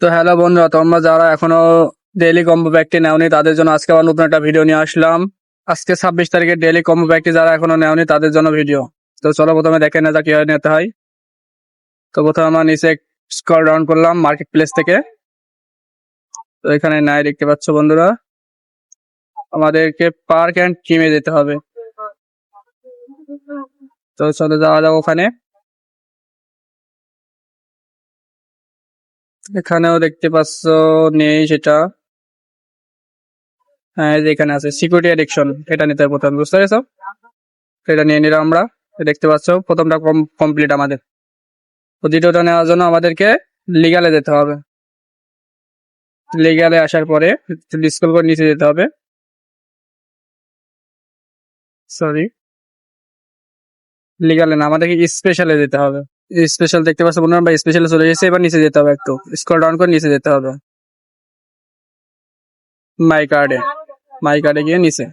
তো হ্যালো বন্ধুরা, তোমরা যারা এখনো ডেইলি কম্বো প্যাকটি নেওনি তাদের জন্য আজকে আবার নতুন একটা ভিডিও নিয়ে আসলাম। আজকে 26 তারিখে ডেইলি কম্বো প্যাকটি যারা এখনো নেওনি তাদের জন্য ভিডিও। তো চলো প্রথমে দেখে না যাক কিভাবে নিতে হয়। তো প্রথমে আমরা নিচে স্ক্রল ডাউন করলাম মার্কেট প্লেস থেকে। তো এখানে নাই দেখতে পাচ্ছ বন্ধুরা, আমাদেরকে পার্ক অ্যান্ড থিমে যেতে হবে। তো চলো যাওয়া যাক ওখানে। এখানেও দেখতে পাচ্ছ নেই সেটা। হ্যাঁ, এই যে এখানে আছে সিকিউরিটি অ্যাডিকশন, এটা নিতে হবে প্রথমে, বুঝতে পেরেছো? তো এটা নিয়ে নিলাম আমরা। দেখতে পাচ্ছ প্রথমটা কমপ্লিট আমাদের। তো দ্বিতীয়টা নেওয়ার জন্য আমাদেরকে লিগালে যেতে হবে। লিগালে আসার পরে স্ক্রল করে নিচে যেতে হবে। সরি, লিগালে না, আমাদেরকে স্পেশালে যেতে হবে। স্পেশাল দেখতে পাচ্ছ বন্ধুরা, আমরা স্পেশালে চলে এসেছি। এবার নিচে যেতে হবে, একটু স্ক্রল ডাউন করে নিচে যেতে হবে। মাই কার্ডে গিয়ে নিচে।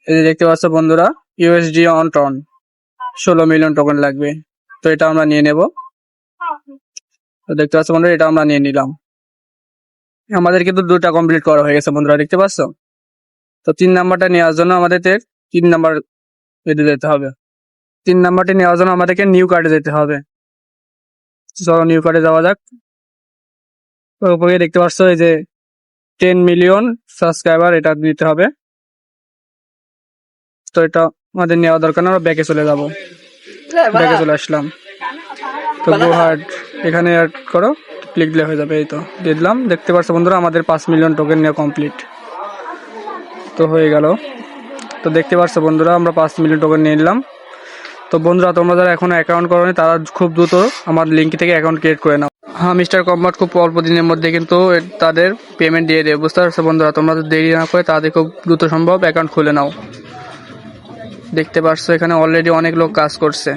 এই যে দেখতে পাচ্ছ বন্ধুরা, ইউএসডি অন টন 16 মিলিয়ন টোকেন লাগবে। তো এটা আমরা নিয়ে নেব। তো দেখতে পাচ্ছ বন্ধুরা, এটা আমরা নিয়ে নিলাম। আমাদের কিন্তু দুটা কমপ্লিট করা হয়ে গেছে বন্ধুরা, দেখতে পাচ্ছ? তো 3 নাম্বারটা নেওয়ার জন্য আমাদের 3 নাম্বার বেঁধে যেতে হবে। 3 নাম্বারটি নেওয়ার জন্য আমাদেরকে নিউ কার্ডে যেতে হবে। চলো নিউ কার্ডে যাওয়া যাক। তো উপরে দেখতে পাচ্ছ এই যে 10 মিলিয়ন সাবস্ক্রাইবার, এটা দিতে হবে। তো এটা আমাদের নেওয়া দরকার না, আমরা ব্যাকে চলে যাব। ব্যাকে চলে আসলাম। তো গো হার্ড এখানে অ্যাড করো, ক্লিক দিলে হয়ে যাবে। এই তো দিয়ে দিলাম। দেখতে পাচ্ছ বন্ধুরা, আমাদের 5 মিলিয়ন টোকেন নেওয়া কমপ্লিট। তো হয়ে গেল। তো দেখতে পাচ্ছ বন্ধুরা, আমরা 5 মিলিয়ন টোকেন নিয়ে নিলাম। তো বন্ধুরা, তোমরা যারা এখনো অ্যাকাউন্ট করোনি তারা খুব দ্রুত আমার লিঙ্ক থেকে অ্যাকাউন্ট ক্রিয়েট করে নাও। হ্যাঁ, মিস্টার কম্বাট খুব অল্প দিনের মধ্যে কিন্তু তাদের পেমেন্ট দিয়ে দেবে, বুঝতে পারছো বন্ধুরা? তোমরা যদি দেরি না করে তাদের খুব দ্রুত সম্ভব অ্যাকাউন্ট খুলে নাও। দেখতে পাচ্ছ এখানে অলরেডি অনেক লোক কাজ করছে।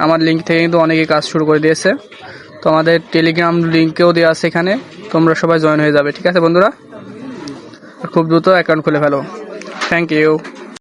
আমার লিঙ্ক থেকে কিন্তু অনেকেই কাজ শুরু করে দিয়েছে। তো আমাদের টেলিগ্রাম লিঙ্কেও দেওয়া আছে এখানে, তোমরা সবাই জয়েন হয়ে যাবে। ঠিক আছে বন্ধুরা, খুব দ্রুত অ্যাকাউন্ট খুলে ফেলো। Thank you.